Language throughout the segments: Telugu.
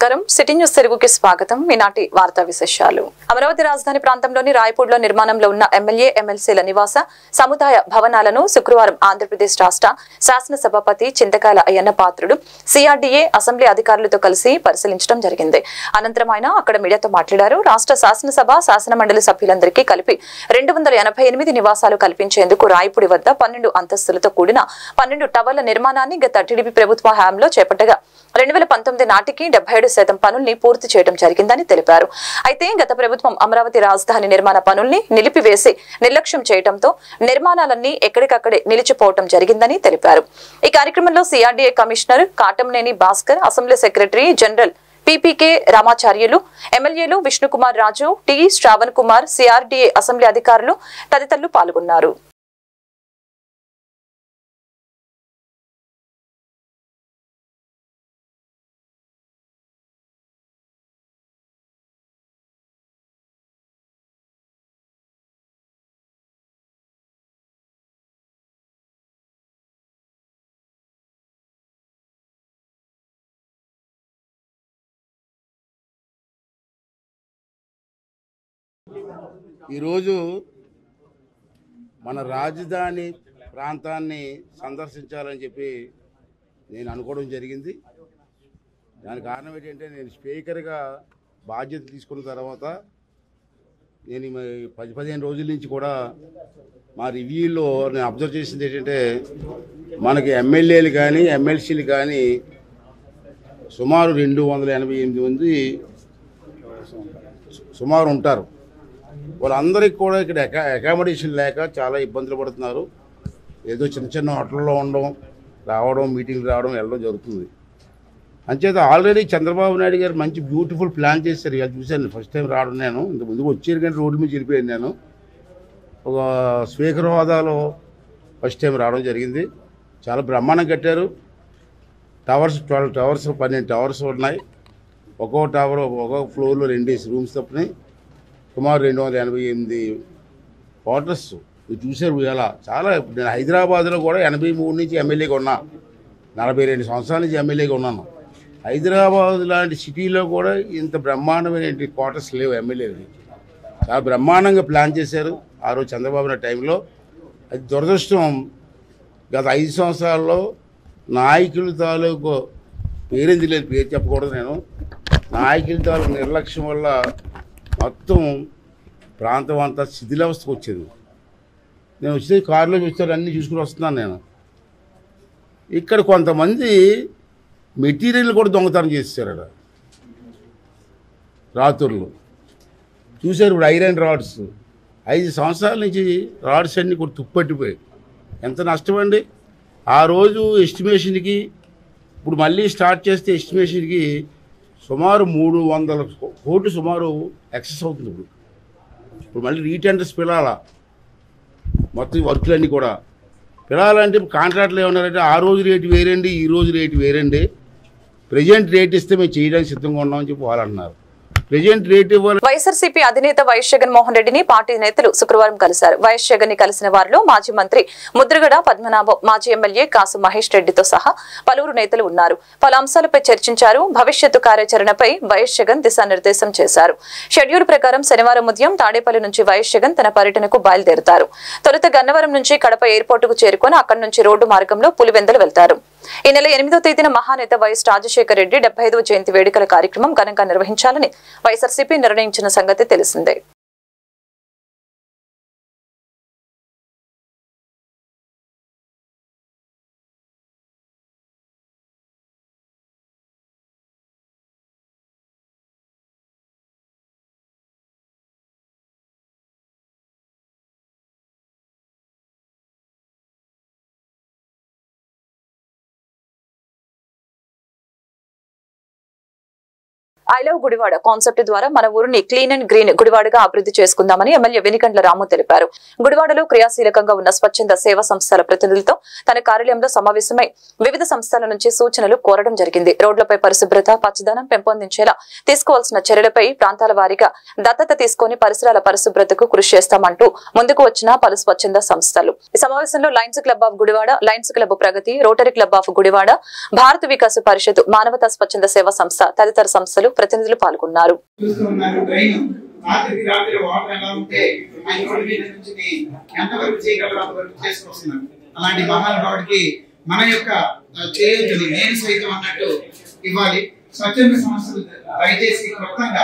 నమస్కారం సిటీ న్యూస్ తెలుగుకి స్వాగతం ఈనాటి వార్తా విశేషాలు అమరావతి రాజధాని ప్రాంతంలోని రాయపూర్లో నిర్మాణంలో ఉన్న ఎమ్మెల్యే ఎమ్మెల్సీల నివాస సముదాయ భవనాలను శుక్రవారం ఆంధ్రప్రదేశ్ రాష్ట్ర శాసన సభాపతి చింతకాయల అయ్యన్న పాత్రుడు సిఆర్డీఏ అసెంబ్లీ అధికారులతో కలిసి పరిశీలించడం జరిగింది. అనంతరం ఆయన అక్కడ మీడియాతో మాట్లాడారు. రాష్ట్ర శాసనసభ శాసన మండలి సభ్యులందరికీ కలిపి 288 నివాసాలు కల్పించేందుకు రాయపూడి వద్ద 12 అంతస్తులతో కూడిన 12 టవర్ల నిర్మాణాన్ని గత టీడీపీ ప్రభుత్వ హయాంలో చేపట్టగా 2019 నాటికి 77% పనుల్ని పూర్తి చేయడం జరిగిందని తెలిపారు. అయితే గత ప్రభుత్వం అమరావతి రాజధాని నిర్మాణ పనుల్ని నిలిపివేసి నిర్లక్ష్యం చేయడంతో నిర్మాణాలన్నీ ఎక్కడికక్కడే నిలిచిపోవడం జరిగిందని తెలిపారు. ఈ కార్యక్రమంలో CRDA commissioner Katamneni Bhaskar, assembly secretary general PPK Ramacharyulu, ఎమ్మెల్యేలు Vishnukumar Raju, T Shravan Kumar, CRDA assembly అధికారులు తదితరులు పాల్గొన్నారు. ఈరోజు మన రాజధాని ప్రాంతాన్ని సందర్శించాలని చెప్పి నేను అనుకోవడం జరిగింది. దానికి కారణం ఏంటంటే నేను స్పీకర్గా బాధ్యత తీసుకున్న తర్వాత నేను 10-15 రోజుల నుంచి కూడా మా రివ్యూలో నేను అబ్జర్వ్ చేసింది ఏంటంటే మనకి ఎమ్మెల్యేలు కానీ ఎమ్మెల్సీలు కానీ సుమారు 288 మంది సుమారు ఉంటారు. వాళ్ళందరికీ కూడా ఇక్కడ అకామిడేషన్ లేక చాలా ఇబ్బందులు పడుతున్నారు. ఏదో చిన్న చిన్న హోటల్లో ఉండడం, రావడం, మీటింగ్లు రావడం, వెళ్ళడం జరుగుతుంది. అంచేత ఆల్రెడీ చంద్రబాబు నాయుడు గారు మంచి బ్యూటిఫుల్ ప్లాన్ చేశారు. ఇలా చూశాను ఫస్ట్ టైం రావడం. నేను ఇంత ముందుకు వచ్చారు కానీ రోడ్డు మీద వెళ్ళిపోయాను. నేను ఒక స్పీకర్ హోదాలో ఫస్ట్ టైం రావడం జరిగింది. చాలా బ్రహ్మాండం కట్టారు. టవర్స్ 12 టవర్స్ 12 టవర్స్ ఉన్నాయి. ఒక్కో టవర్ ఒక్కొక్క ఫ్లోర్లో 2 రూమ్స్ తప్పని సుమారు 288 క్వార్టర్స్. మీరు చూశారు ఇలా చాలా. నేను హైదరాబాద్లో కూడా 83 నుంచి ఎమ్మెల్యేగా ఉన్నా, 42 సంవత్సరాల నుంచి ఎమ్మెల్యేగా ఉన్నాను. హైదరాబాద్ లాంటి సిటీలో కూడా ఇంత బ్రహ్మాండమైన క్వార్టర్స్ లేవు ఎమ్మెల్యేలకి. చాలా బ్రహ్మాండంగా ప్లాన్ చేశారు ఆ రోజు చంద్రబాబు నాయుడు టైంలో. అది దురదృష్టం గత 5 సంవత్సరాల్లో నాయకుల తాలూకు పేరేంది లేదు, పేరు చెప్పకూడదు. నేను నాయకుల తాలూకు నిర్లక్ష్యం వల్ల మొత్తం ప్రాంతం అంతా శిథిలావస్థకు వచ్చేది. నేను వచ్చే కారులో చూస్తారు అన్నీ చూసుకుని వస్తున్నాను. నేను ఇక్కడ కొంతమంది మెటీరియల్ కూడా దొంగతనం చేసేసారు రాత్రులు. చూశారు ఇప్పుడు ఐరన్ రాడ్స్ 5 సంవత్సరాల నుంచి రాడ్స్ అన్నీ కూడా తుప్పట్టిపోయాయి. ఎంత నష్టం అండి. ఆ రోజు ఎస్టిమేషన్కి ఇప్పుడు మళ్ళీ స్టార్ట్ చేస్తే ఎస్టిమేషన్కి సుమారు 300 కోట్లు సుమారు ఎక్సెస్ అవుతుంది. ఇప్పుడు మళ్ళీ రీటెండర్స్ పిలాలా, మొత్తం వర్క్లన్నీ కూడా పిలాలంటే కాంట్రాక్ట్లు ఏమన్నారంటే ఆ రోజు రేటు వేరండి, ఈ రోజు రేటు వేరండి, ప్రజెంట్ రేట్ ఇస్తే మేము చేయడానికి సిద్ధంగా ఉన్నామని చెప్పి వాళ్ళు అన్నారు. ప్రజెంట్ రేట్ ఇవ్వాలి. వైఎస్ఆర్సీపీ అధినేత వైఎస్ జగన్మోహన్ రెడ్డిని పార్టీ నేతలు శుక్రవారం కలిశారు. వైఎస్ జగన్ ని కలిసిన వారిలో మాజీ మంత్రి ముద్రగడ పద్మనాభం, మాజీ ఎమ్మెల్యే కాసు మహేష్ రెడ్డితో సహా పలువురు నేతలు ఉన్నారు. పలు అంశాలపై చర్చించారు. భవిష్యత్తు కార్యాచరణపై వైఎస్ జగన్ దిశానిర్దేశం చేశారు. షెడ్యూల్ ప్రకారం శనివారం ఉదయం తాడేపల్లి నుంచి వైఎస్ జగన్ తన పర్యటనకు బయలుదేరుతారు. తొలుత గన్నవరం నుంచి కడప ఎయిర్పోర్టుకు చేరుకుని అక్కడి నుంచి రోడ్డు మార్గంలో పులివెందులు వెళ్తారు. ఈ నెల 8వ తేదీన మహానేత వైఎస్ రాజశేఖర రెడ్డి 75వ జయంతి వేడుకల కార్యక్రమం ఘనంగా నిర్వహించాలని వైఎస్ఆర్సీపీ నిర్ణయించిన సంగతి తెలిసిందే. ఐ లవ్ గుడివాడ కాన్సెప్ట్ ద్వారా మన ఊరిని క్లీన్ అండ్ గ్రీన్ గుడివాడగా అభివృద్ధి చేసుకుందామని ఎమ్మెల్యే వెనికండ్ల రాము తెలిపారు. గుడివాడలో క్రియాశీలకంగా ఉన్న స్వచ్ఛంద సేవా సంస్థల ప్రతినిధులతో తన కార్యాలయంలో సమావేశమై వివిధ సంస్థల నుంచి సూచనలు కోరడం జరిగింది. రోడ్లపై పరిశుభ్రత, పచ్చదనం పెంపొందించేలా తీసుకోవాల్సిన చర్యలపై ప్రాంతాల వారీగా దత్తత తీసుకుని పరిసరాల పరిశుభ్రతకు కృషి చేస్తామంటూ ముందుకు వచ్చిన పలు స్వచ్ఛంద సంస్థలు. ఈ సమావేశంలో Lions Club of Gudivada, Lions Club Pragati, Rotary Club of Gudivada, Bharat Vikas పరిషత్, మానవతా స్వచ్ఛంద సేవా సంస్థ తదితర సంస్థలు ప్రతినిధులు పాల్గొన్నారు. అలాంటి మహానుభావుడికి మన యొక్క చేయూతని నేను సైతం అన్నట్టు ఇవ్వాలి. స్వచ్ఛంద సంస్థలు దయచేసి క్లుప్తంగా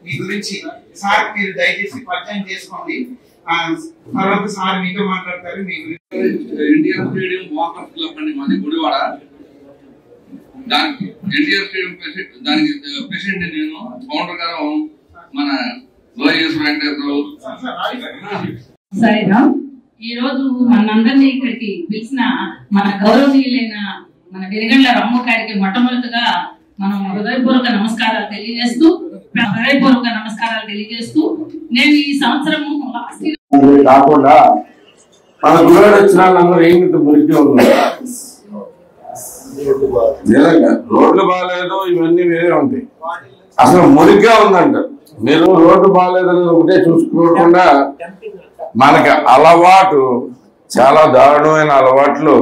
మీ గురించి సార్ మీరు దయచేసి పరిచయం చేసుకోండి. తర్వాత సార్ మీతో మాట్లాడతారు. మీ గురించి ఎన్టీఆర్ స్టేడియం వాకర్స్ క్లబ్ అండి మాది గుడివాడ. దానికి ఎన్టీఆర్ స్టేడియం దానికి ప్రెసిడెంట్ నేను, ఫౌండర్ గారు మన వైఎస్ వెంకటేశ్వరరావు. సరేనా, ఈ రోజు మనందరినీ ఇక్కడికి పిలిచిన మన గౌరవనీయులైన మన వెనిగండ్ల రాము గారికి మొట్టమొదటిగా మనం హృదయపూర్వక నమస్కారాలు తెలియజేస్తూ నేను ఈ సంవత్సరం కాకుండా మన గుడివాడ వచ్చిన వాళ్ళందరూ ఏమిటి మురికి ఉన్నారు. నిజంగా రోడ్లు బాగాలేదు, ఇవన్నీ వేరే ఉంటాయి. అసలు మురిగ్గా ఉందంట. మీరు రోడ్డు బాగాలేదని ఒకటే చూసుకోకుండా మనకి అలవాటు, చాలా దారుణమైన అలవాట్లు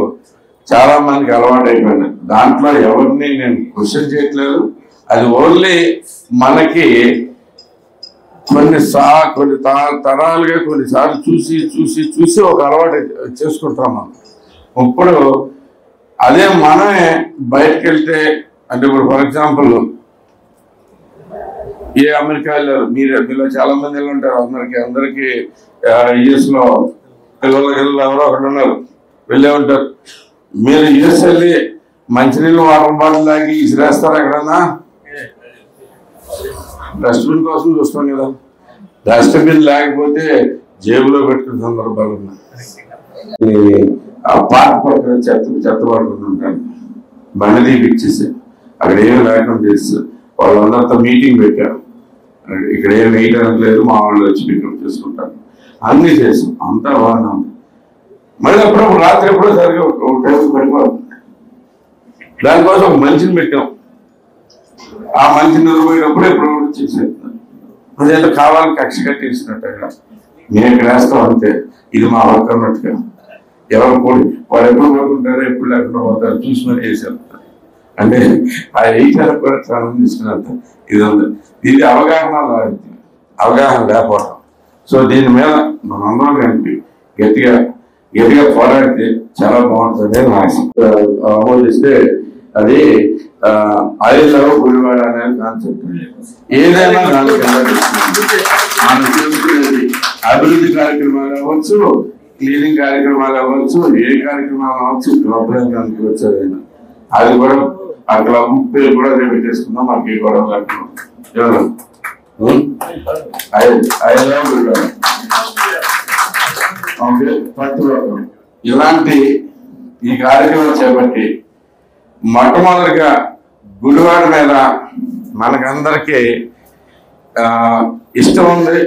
చాలా మందికి అలవాటు అయిపోయినాయి. దాంట్లో ఎవరిని నేను క్వశ్చన్ చేయట్లేదు. అది ఓన్లీ మనకి కొన్ని తరాలుగా కొన్నిసార్లు చూసి చూసి చూసి ఒక అలవాటు చేసుకుంటాం మనం. ఇప్పుడు అదే మనమే బయటకు వెళ్తే, అంటే ఇప్పుడు ఫర్ ఎగ్జాంపుల్ ఏ అమెరికా వెళ్ళారు, మీలో చాలా మంది వెళ్ళి ఉంటారు. అందరికి యుఎస్ లో పిల్లలు ఎవరో ఒకటి ఉన్నారు, వెళ్ళే ఉంటారు. మీరు యుఎస్ వెళ్ళి మంచినీళ్ళు వాటర్ బాటిల్ తాగి ఇసిరేస్తారు ఎక్కడన్నా? డస్ట్బిన్ కోసం చూస్తాం కదా. డస్ట్బిన్ లేకపోతే జేబులో పెట్టుకునే సందర్భాలు ఉన్నాయి. ఆ పార్క్ పక్కన చెత్త పడుకుంటూ ఉంటాను. బండి తీపిచ్చేసి అక్కడ ఏమి లేకుండా చేస్తారు. వాళ్ళందరితో మీటింగ్ పెట్టారు. ఇక్కడ ఏం వేయటం లేదు, మా వాళ్ళు వచ్చి పికప్ చేసుకుంటారు. అన్నీ చేసాం, అంతా బాగానే ఉంది. మళ్ళీ అప్పుడప్పుడు రాత్రి ఎప్పుడో సరిగ్గా ఒక టైం పడిపోతుంది. దానికోసం ఒక మనిషిని పెట్టాం. ఆ మనిషిని నిలబోయేటప్పుడు ఎప్పుడు చేసేస్తాం. అదేంటో కావాలని కక్ష కట్టేసినట్టు అక్కడ మేము ఇక్కడ వేస్తాం అంతే. ఇది మా వర్క్ అన్నట్టుగా. ఎవరు పోయి వాళ్ళు ఎప్పుడు పడుకుంటారో ఎప్పుడు లేకుండా పోతారు, చూసి మరి వేసేస్తారు. అంటే ఆ వేయటానికి కూడా చాలా తీసుకున్నంత ఇది ఉంది. ఇది అవగాహన లేకపోవడం. సో దీని మీద మనందరం కలిపి గట్టిగా పోరాడితే చాలా బాగుంటుంది. ఆమోదిస్తే అది ఐ లవ్ గుడివాడ అనే కాన్సెప్ట్. ఏదైనా మనం చేసుకునేది అభివృద్ధి కార్యక్రమాలు అవ్వచ్చు, క్లీనింగ్ కార్యక్రమాలు అవ్వచ్చు, ఏ కార్యక్రమాలు అవ్వచ్చు, క్లబ్కి వచ్చేదైనా అది కూడా ఆ క్లబ్ పేరు కూడా రేపు పెట్టేసుకుందాం. మాకు ఈ గొడవ ఇలాంటి ఈ కార్యక్రమం చేపట్టి మొట్టమొదటిగా గుడివాడ మీద మనకందరికీ ఇష్టం ఉంది,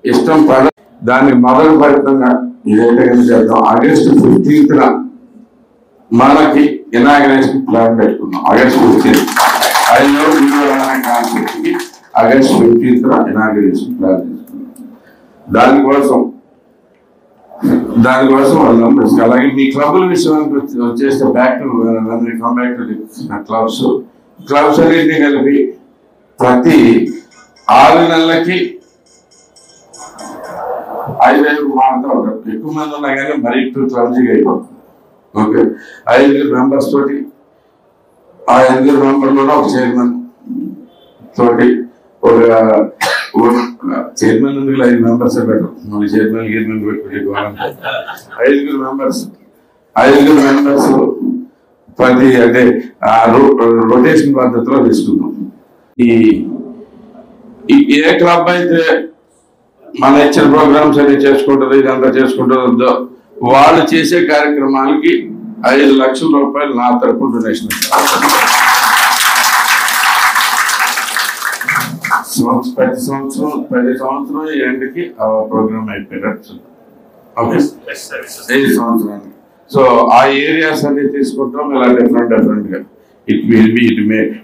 ఇష్టం పడ దాన్ని మొదలు పెడుతున్నా ఇదైతే చేద్దాం. ఆగస్టు 15న మనకి ఇనాగ్రేషన్ ప్లాన్ పెట్టుకున్నాం. ఆగస్టు 15 కాన్సెప్ట్కి ఆగస్టు 15న ఇనాగ్రేషన్ ప్లాన్ చేసుకున్నాం. దానికోసం వాళ్ళం. అలాగే మీ క్లబ్ల విషయానికి వచ్చేస్తే క్లబ్స్ అన్నింటినీ కలిపి ప్రతి 6 నెలలకి 5 మారుతూ ఉంటారు. ఎక్కువ మంది ఉన్నా కానీ మరీ క్లబ్జీగా అయిపోతుంది. ఓకే, 5 మెంబర్స్ తోటి, ఆ 5 మెంబర్లోనే ఒక చైర్మన్ తోటి ఒక చైర్మన్ 5 మెంబర్స్ పెట్టారు. మన చైర్మన్ పెట్టుకుంటే 5 మెంబర్స్ ప్రతి అంటే రొటేషన్ పద్ధతిలో తీసుకుందాం. ఏ క్లబ్ అయితే మన ఇచ్చిన ప్రోగ్రామ్స్ అన్ని చేసుకుంటుందో, ఇదంతా చేసుకుంటుందో, వాళ్ళు చేసే కార్యక్రమాలకి 5 లక్షల రూపాయలు నా తరపున డొనేషన్. ప్రతి సంవత్సరం ఎండ్కి ఆ ప్రోగ్రామ్ అయిపోయినట్టు. ఓకే, ఈ సంవత్సరానికి. సో ఆ ఏరియాస్ అన్ని తీసుకుంటాం ఇలా డిఫరెంట్గా.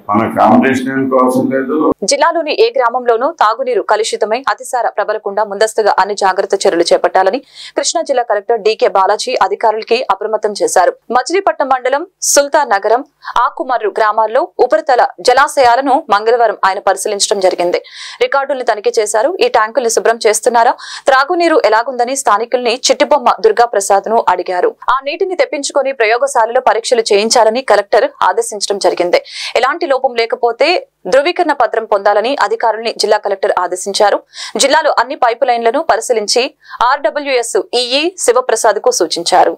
మన కాంపిటీషన్ అవసరం లేదు. జిల్లాలోని ఏ గ్రామంలోనూ తాగునీరు కలుషితమై అతిసార ప్రబలకుండా ముందస్తుగా అన్ని జాగ్రత్త చర్యలు చేపట్టాలని కృష్ణా జిల్లా కలెక్టర్ డికే బాలాజీ అధికారులకి అప్రమత్తం చేశారు. మచిలీపట్నం మండలం సుల్తాన్ నగరం, ఆకుమర్రు గ్రామాల్లో ఉపరితల జలాశయాలను మంగళవారం ఆయన పరిశీలించడం జరిగింది. రికార్డుల్ని తనిఖీ చేశారు. ఈ ట్యాంకుల్ని శుభ్రం చేస్తున్నారా, త్రాగునీరు ఎలాగుందని స్థానికుల్ని చిట్టిబొమ్మ దుర్గాప్రసాద్ ను అడిగారు. ఆ నీటిని తెప్పించుకొని ప్రయోగశాలలో పరీక్షలు చేయించాలని కలెక్టర్ ఆదేశించడం జరిగింది. ఎలాంటి లోపం లేకపోతే ధృవీకరణ పత్రం పొందాలని అధికారుల్ని జిల్లా కలెక్టర్ ఆదేశించారు. జిల్లాలో అన్ని పైపు లైన్లను పరిశీలించి ఆర్డబ్ల్యూఎస్ ఈఈ శివప్రసాద్ కు సూచించారు.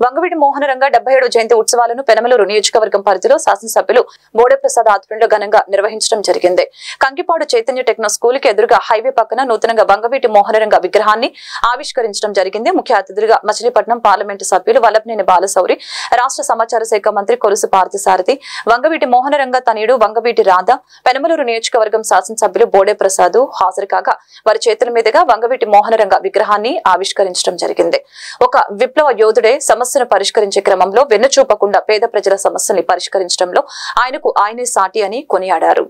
వంగవీటి మోహనరంగ 77వ జయంతి ఉత్సవాలను పెనమలూరు నియోజకవర్గం పరిధిలో శాసనసభ్యులు బోడేప్రసాద్ ఆధ్వర్యంలో ఘనంగా నిర్వహించడం జరిగింది. కంకిపాడు చైతన్య టెక్నో స్కూల్ కి ఎదురుగా హైవే పక్కన నూతనంగా వంగవీటి మోహనరంగ విగ్రహాన్ని ఆవిష్కరించడం జరిగింది. ముఖ్య అతిథులుగా మచిలీపట్నం పార్లమెంటు సభ్యులు వల్లభనేని బాలశౌరి, రాష్ట్ర సమాచార శాఖ మంత్రి కొలుసు పార్థసారథి, వంగవీటి మోహనరంగ తనయుడు వంగవీటి రాధ, పెనమలూరు నియోజకవర్గం శాసనసభ్యులు బోడేప్రసాద్ హాజరు కాగా వారి చేతుల మీదుగా వంగవీటి మోహనరంగ విగ్రహాన్ని ఆవిష్కరించడం జరిగింది. ఒక విప్లవ యోధుడే సమస్యను పరిష్కరించే క్రమంలో వెన్నుచూపకుండా పేద ప్రజల సమస్యల్ని పరిష్కరించడంలో ఆయనకు ఆయనే సాటి అని కొనియాడారు.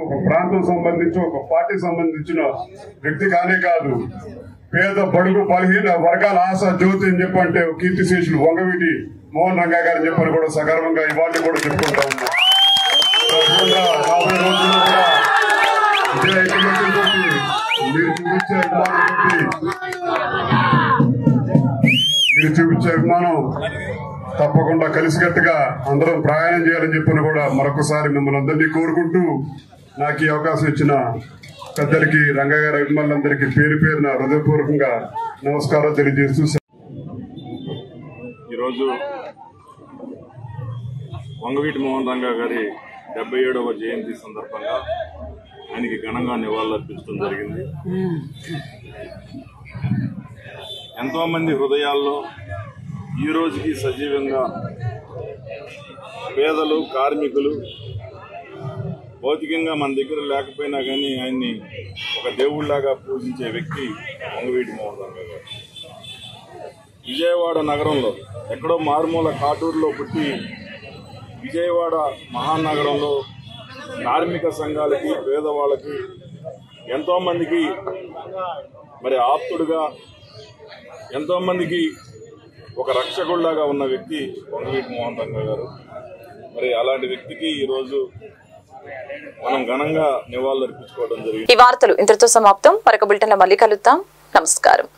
ఒక ప్రాంతం సంబంధించి ఒక పార్టీ సంబంధించిన వ్యక్తి కానే కాదు, పేద బడుగు బలహీన వర్గాల ఆశ జ్యోతి అని చెప్పంటే కీర్తిశేషులు వంగవీటి మోహన్ రంగ గారు చెప్పని కూడా సగర్వంగా ఇవాళ కూడా చెప్పుకుంటా ఉన్నాం. రాబోయే రోజుల్లో కూడా ఇదే ఐకమత్యంతో మీరు చూపించే అభిమానం తప్పకుండా కలిసికట్టుగా అందరం ప్రయాణం చేయాలని చెప్పని కూడా మరొకసారి మిమ్మల్ని అందరినీ కోరుకుంటూ నాకు ఈ అవకాశం ఇచ్చిన పెద్దలకి రంగయ్య గారి అభిమానులందరికీ పేరు పేరున హృదయపూర్వకంగా నమస్కారం తెలియజేస్తూ ఈరోజు వంగవీటి మోహన్ రంగ గారి 77వ జయంతి సందర్భంగా ఆయనకి ఘనంగా నివాళులర్పించడం జరిగింది. ఎంతోమంది హృదయాల్లో ఈ రోజుకి సజీవంగా పేదలు, కార్మికులు భౌతికంగా మన దగ్గర లేకపోయినా కానీ ఆయన్ని ఒక దేవుళ్లాగా పూజించే వ్యక్తి వంగవీటి మోహన్ రంగా గారు. విజయవాడ నగరంలో ఎక్కడో మారుమూల కాటూరులో పుట్టి విజయవాడ మహానగరంలో కార్మిక సంఘాలకి, పేదవాళ్ళకి, ఎంతోమందికి మరి ఆప్తుడుగా, ఎంతోమందికి ఒక రక్షకుడిలాగా ఉన్న వ్యక్తి వంగవీటి మోహన్ రంగా గారు. మరి అలాంటి వ్యక్తికి ఈరోజు మనం ఘనంగా నివాళులు అర్పించుకోవడం జరిగింది. ఈ వార్తలు ఇంతటితో సమాప్తం. మరొక బులెటిన్లో మళ్ళీ కలుద్దాం. నమస్కారం.